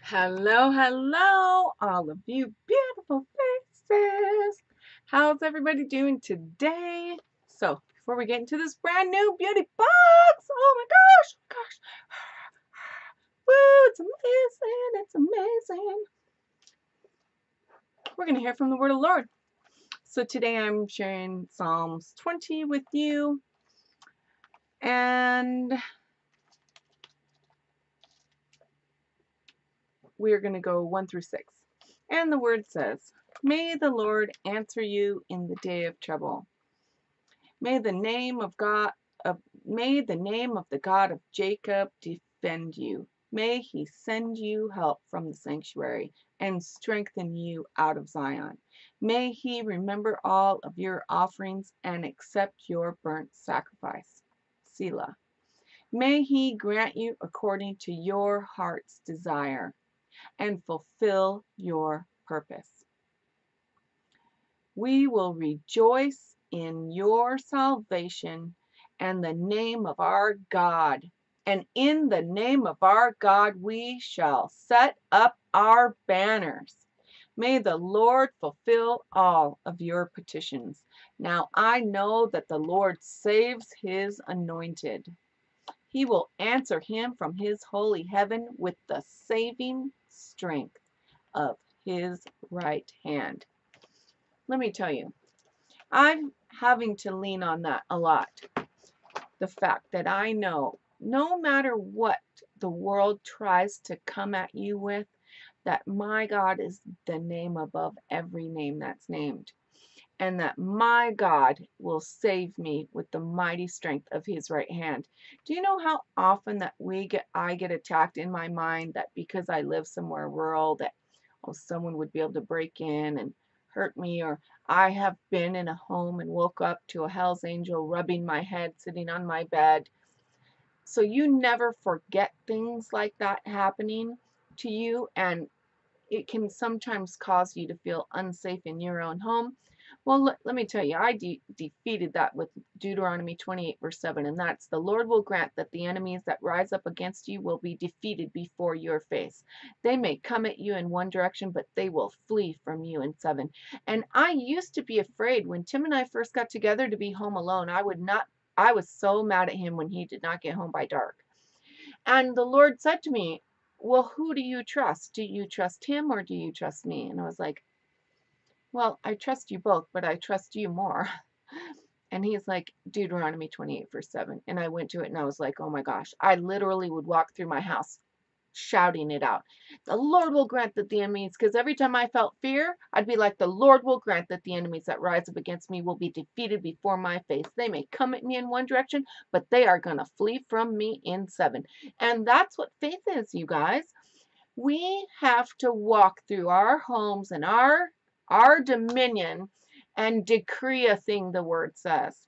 Hello, hello, all of you beautiful faces. How's everybody doing today? So, before we get into this brand new beauty box, oh my gosh, woo, it's amazing, it's amazing. We're going to hear from the word of the Lord. So, today I'm sharing Psalms 20 with you, and we're going to go 1 through 6. And the word says, "May the Lord answer you in the day of trouble. May the name of the God of Jacob defend you. May he send you help from the sanctuary and strengthen you out of Zion. May he remember all of your offerings and accept your burnt sacrifice. Selah. May he grant you according to your heart's desire and fulfill your purpose. We will rejoice in your salvation and the name of our God. And in the name of our God we shall set up our banners. May the Lord fulfill all of your petitions. Now I know that the Lord saves his anointed. He will answer him from his holy heaven with the saving strength of his right hand." Let me tell you, I'm having to lean on that a lot. The fact that I know no matter what the world tries to come at you with, that my God is the name above every name that's named. And that my God will save me with the mighty strength of his right hand. Do you know how often that I get attacked in my mind that because I live somewhere rural that someone would be able to break in and hurt me, or I have been in a home and woke up to a hell's angel rubbing my head sitting on my bed. So you never forget things like that happening to you, and it can sometimes cause you to feel unsafe in your own home. Well, let me tell you, I defeated that with Deuteronomy 28 verse 7, and that's, "The Lord will grant that the enemies that rise up against you will be defeated before your face. They may come at you in one direction, but they will flee from you in seven." And I used to be afraid when Tim and I first got together to be home alone. I was so mad at him when he did not get home by dark. And the Lord said to me, "Well, who do you trust? Do you trust him or do you trust me?" And I was like, "Well, I trust you both, but I trust you more." And he's like, Deuteronomy 28 verse 7. And I went to it and I was like, oh my gosh, I literally would walk through my house shouting it out. "The Lord will grant that the enemies," because every time I felt fear, I'd be like, "The Lord will grant that the enemies that rise up against me will be defeated before my face. They may come at me in one direction, but they are going to flee from me in seven." And that's what faith is, you guys. We have to walk through our homes and our dominion and decree a thing, the word says.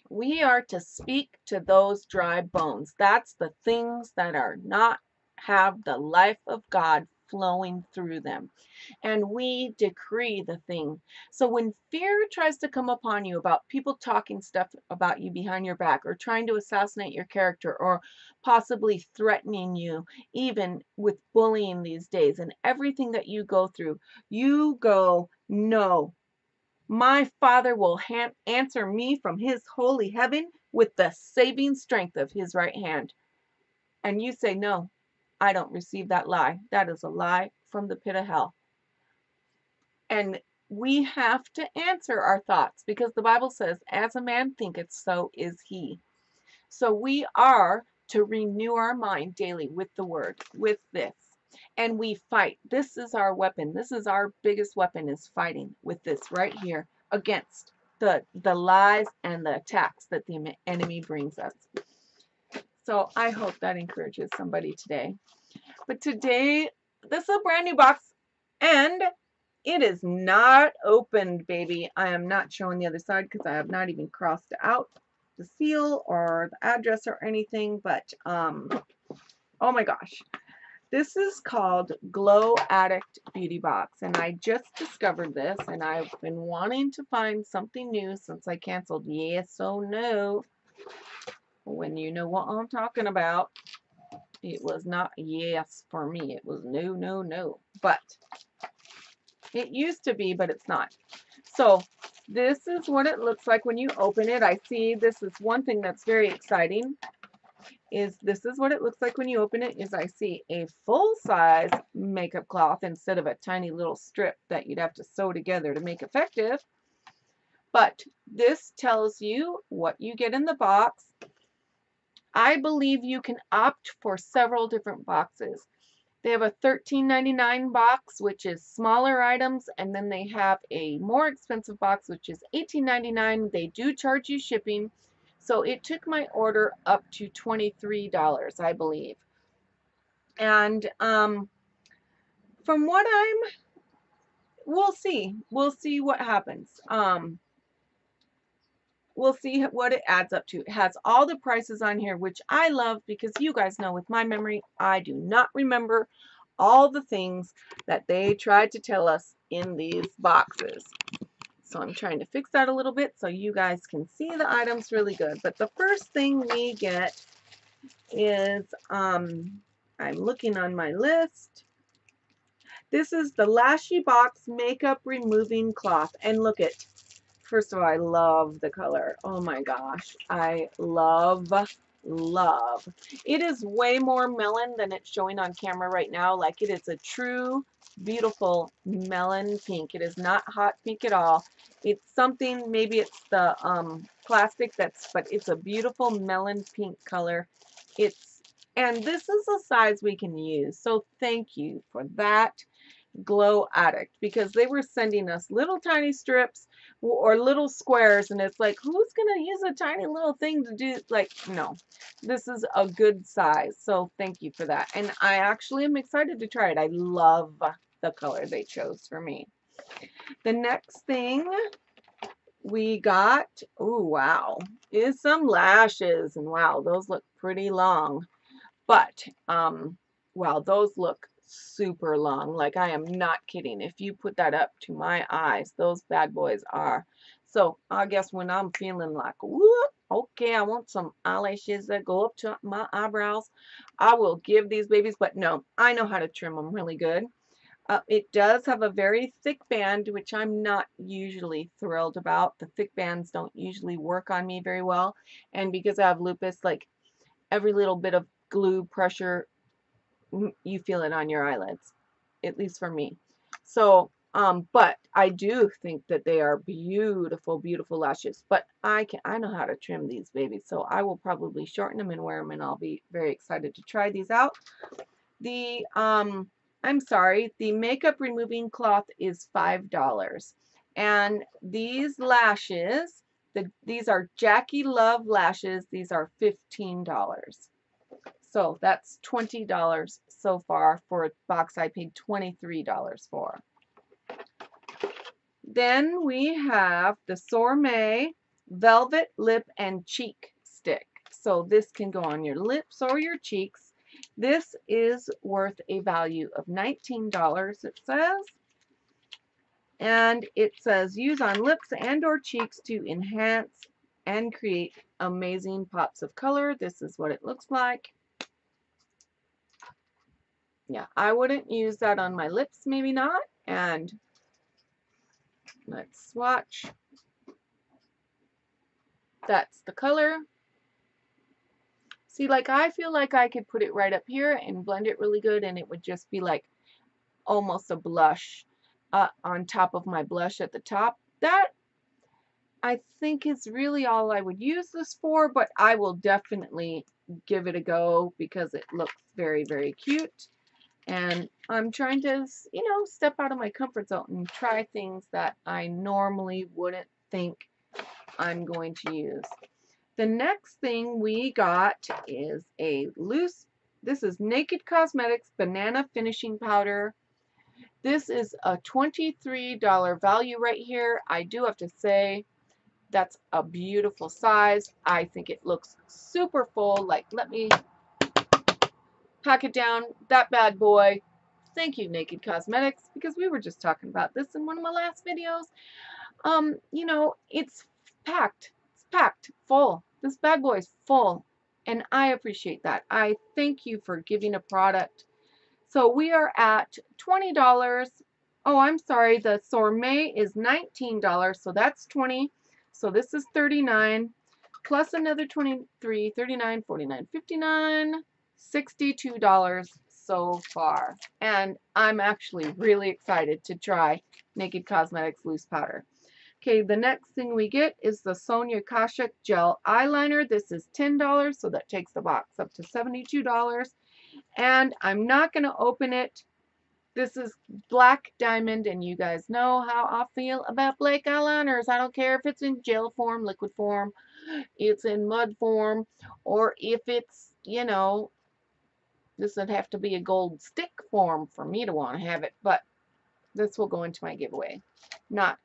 We are to speak to those dry bones. That's the things that are not have the life of God flowing through them. And we decree the thing. So when fear tries to come upon you about people talking stuff about you behind your back, or trying to assassinate your character, or possibly threatening you, even with bullying these days and everything that you go through, you go, "No. My Father will answer me from his holy heaven with the saving strength of his right hand." And you say, "No, I don't receive that lie. That is a lie from the pit of hell." And we have to answer our thoughts, because the Bible says, "As a man thinketh, so is he." So we are to renew our mind daily with the word, with this. And we fight. This is our weapon. This is our biggest weapon, is fighting with this right here against the lies and the attacks that the enemy brings us. So I hope that encourages somebody today. But today, this is a brand new box, and it is not opened, baby. I am not showing the other side because I have not even crossed out the seal or the address or anything. But, oh my gosh. This is called Glow Addict Beauty Box, and I just discovered this, and I've been wanting to find something new since I canceled Yes, So No, when you know what I'm talking about. It was not yes for me. It was no, no, no. But it used to be, but it's not. So this is what it looks like when you open it. I see this is one thing that's very exciting. This is what it looks like when you open it, is I see a full-size makeup cloth instead of a tiny little strip that you'd have to sew together to make effective. But this tells you what you get in the box. I believe you can opt for several different boxes. They have a $13.99 box, which is smaller items, and then they have a more expensive box, which is $18.99. They do charge you shipping. So it took my order up to $23, I believe. And from what we'll see. We'll see what happens. We'll see what it adds up to. It has all the prices on here, which I love because you guys know with my memory, I do not remember all the things that they tried to tell us in these boxes. So I'm trying to fix that a little bit so you guys can see the items really good. But the first thing we get is, I'm looking on my list. This is the Lashy Box Makeup Removing Cloth. And look at, first of all, I love the color. Oh my gosh. I love. It is way more melon than it's showing on camera right now. Like, it is a true, beautiful melon pink. It is not hot pink at all. It's something, maybe it's the plastic but it's a beautiful melon pink color. And this is a size we can use. So thank you for that, Glow Addict, because they were sending us little tiny strips or little squares, and it's like, who's gonna use a tiny little thing to do, like, no, this is a good size. So thank you for that, and I actually am excited to try it. I love the color they chose for me. The next thing we got, oh wow, is some lashes, and wow, those look pretty long. But wow, those look super long. Like, I am not kidding. If you put that up to my eyes, those bad boys are. So I guess when I'm feeling like, whoop, okay, I want some eyelashes that go up to my eyebrows, I will give these babies. But no, I know how to trim them really good. It does have a very thick band, which I'm not usually thrilled about. The thick bands don't usually work on me very well. And because I have lupus, like, every little bit of glue pressure, you feel it on your eyelids, at least for me. So, but I do think that they are beautiful, beautiful lashes. But I know how to trim these babies, so I will probably shorten them and wear them, and I'll be very excited to try these out. The I'm sorry, the makeup removing cloth is $5, and these lashes, these are Jackie Love lashes. These are $15. So that's $20 so far for a box I paid $23 for. Then we have the Soar Velvet Lip and Cheek Stick. So this can go on your lips or your cheeks. This is worth a value of $19, it says. And it says, use on lips and or cheeks to enhance and create amazing pops of color. This is what it looks like. Yeah, I wouldn't use that on my lips, maybe not. And let's swatch. That's the color. See, like, I feel like I could put it right up here and blend it really good, and it would just be like almost a blush on top of my blush at the top. That, I think, is really all I would use this for, but I will definitely give it a go because it looks very, very cute. And I'm trying to, you know, step out of my comfort zone and try things that I normally wouldn't think I'm going to use. The next thing we got is this is Naked Cosmetics Banana Finishing Powder. This is a $23 value right here. I do have to say, that's a beautiful size. I think it looks super full. Like, let me pack it down. That bad boy. Thank you, Naked Cosmetics, because we were just talking about this in one of my last videos. You know, it's packed. It's packed, full. This bad boy is full. And I appreciate that. I thank you for giving a product. So we are at $20. Oh, I'm sorry. The Soar May is $19. So that's 20. So this is 39 plus another 23, 39, 49, 59, $62 so far. And I'm actually really excited to try Naked Cosmetics Loose Powder. Okay, the next thing we get is the Sonia Kashuk Gel Eyeliner. This is $10, so that takes the box up to $72. And I'm not going to open it. This is Black Diamond, and you guys know how I feel about black eyeliners. I don't care if it's in gel form, liquid form, it's in mud form, or if it's, you know, this would have to be a gold stick form for me to want to have it, but this will go into my giveaway. Not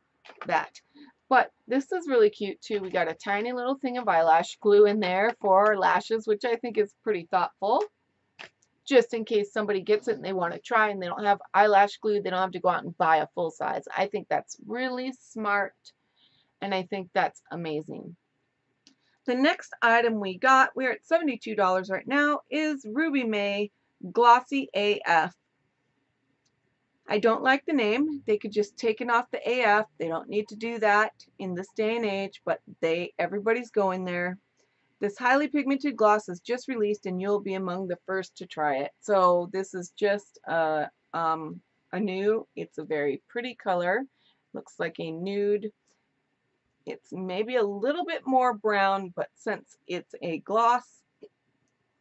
that. But this is really cute too. We got a tiny little thing of eyelash glue in there for our lashes, which I think is pretty thoughtful. Just in case somebody gets it and they want to try and they don't have eyelash glue, they don't have to go out and buy a full size. I think that's really smart, and I think that's amazing. The next item we got, we're at $72 right now, is Ruby May Glossy AF. I don't like the name. They could just take it off the AF. They don't need to do that in this day and age, but everybody's going there. This highly pigmented gloss is just released, and you'll be among the first to try it. So this is just a new. It's a very pretty color. Looks like a nude. It's maybe a little bit more brown, but since it's a gloss,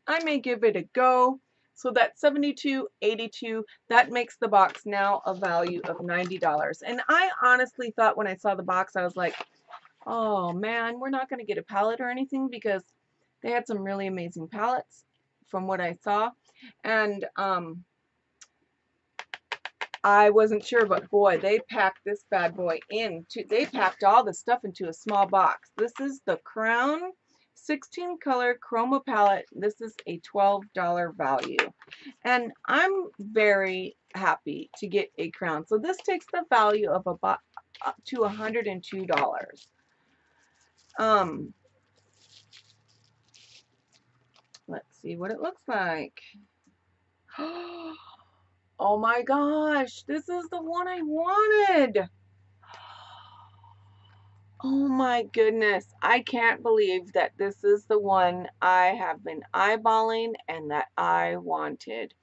I may give it a go. So that's $72.82. That makes the box now a value of $90. And I honestly thought when I saw the box, I was like, oh man, we're not going to get a palette or anything, because they had some really amazing palettes from what I saw. And I wasn't sure, but boy, they packed this bad boy they packed all the stuff into a small box. This is the Crown 16 color Chroma palette. This is a $12 value. And I'm very happy to get a Crown. So this takes the value of about up to $102. Let's see what it looks like. Oh my gosh, this is the one I wanted. Oh my goodness, I can't believe that this is the one I have been eyeballing and that I wanted.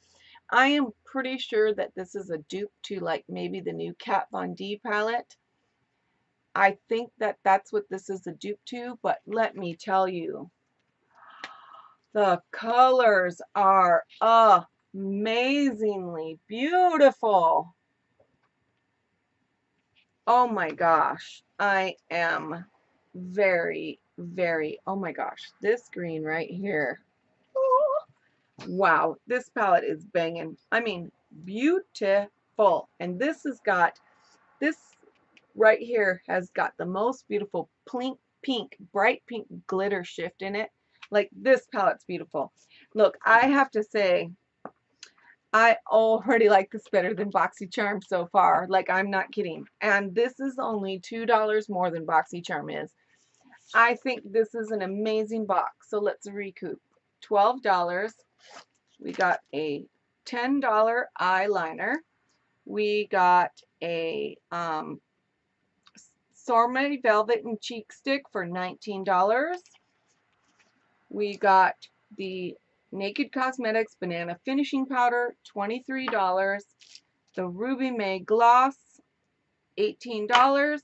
I am pretty sure that this is a dupe to like maybe the new Kat Von D palette. I think that that's what this is a dupe to, but let me tell you, the colors are amazingly beautiful. Oh my gosh, I am very, very, oh my gosh, this green right here. Oh, wow, this palette is banging. I mean, beautiful. And this has got, this right here has got the most beautiful pink, bright pink glitter shift in it. Like, this palette's beautiful. Look, I have to say, I already like this better than Boxy Charm so far. Like, I'm not kidding. And this is only $2 more than Boxy Charm is. I think this is an amazing box. So let's recoup. $12. We got a $10 eyeliner. We got a Soar Velvet and Cheek Stick for $19. We got the Naked Cosmetics Banana Finishing Powder, $23. The Ruby May Gloss, $18.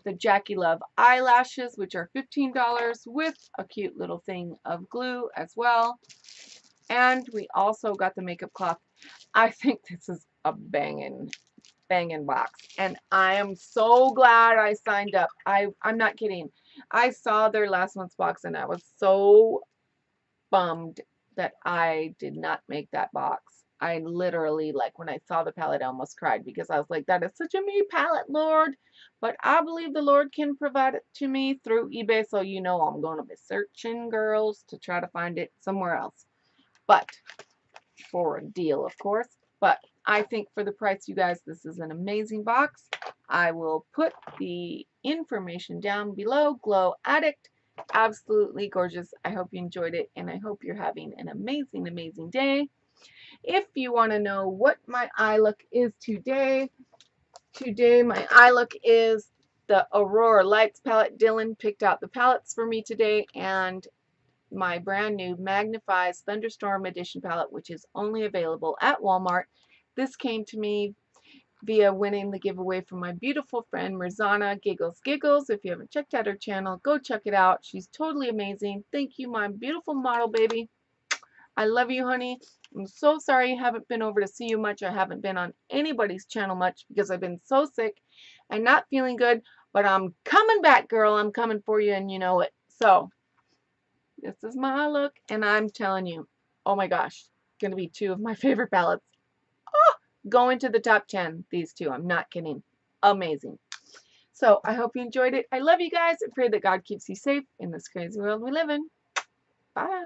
The Jackie Love Eyelashes, which are $15, with a cute little thing of glue as well. And we also got the makeup cloth. I think this is a banging box. And I am so glad I signed up. I'm not kidding. I saw their last month's box and I was so bummed that I did not make that box. I literally, like, when I saw the palette, I almost cried, because I was like, that is such a me palette, Lord. But I believe the Lord can provide it to me through eBay, so you know I'm going to be searching, girls, to try to find it somewhere else. But for a deal, of course. But I think for the price, you guys, this is an amazing box. I will put the information down below. Glow Addict. Absolutely gorgeous. I hope you enjoyed it, and I hope you're having an amazing, amazing day. If you want to know what my eye look is today, my eye look is the Aurora Lights palette. Dylan picked out the palettes for me today, and my brand new Magnifies Thunderstorm Edition palette, which is only available at Walmart. This came to me via winning the giveaway from my beautiful friend Mirzana Giggles. If you haven't checked out her channel, go check it out. She's totally amazing. Thank you, my beautiful model baby. I love you, honey. I'm so sorry I haven't been over to see you much. I haven't been on anybody's channel much because I've been so sick and not feeling good. But I'm coming back, girl. I'm coming for you, and you know it. So, this is my look, and I'm telling you, oh my gosh, going to be two of my favorite palettes. Oh, going to the top 10, these two. I'm not kidding. Amazing. So, I hope you enjoyed it. I love you guys. I pray that God keeps you safe in this crazy world we live in. Bye.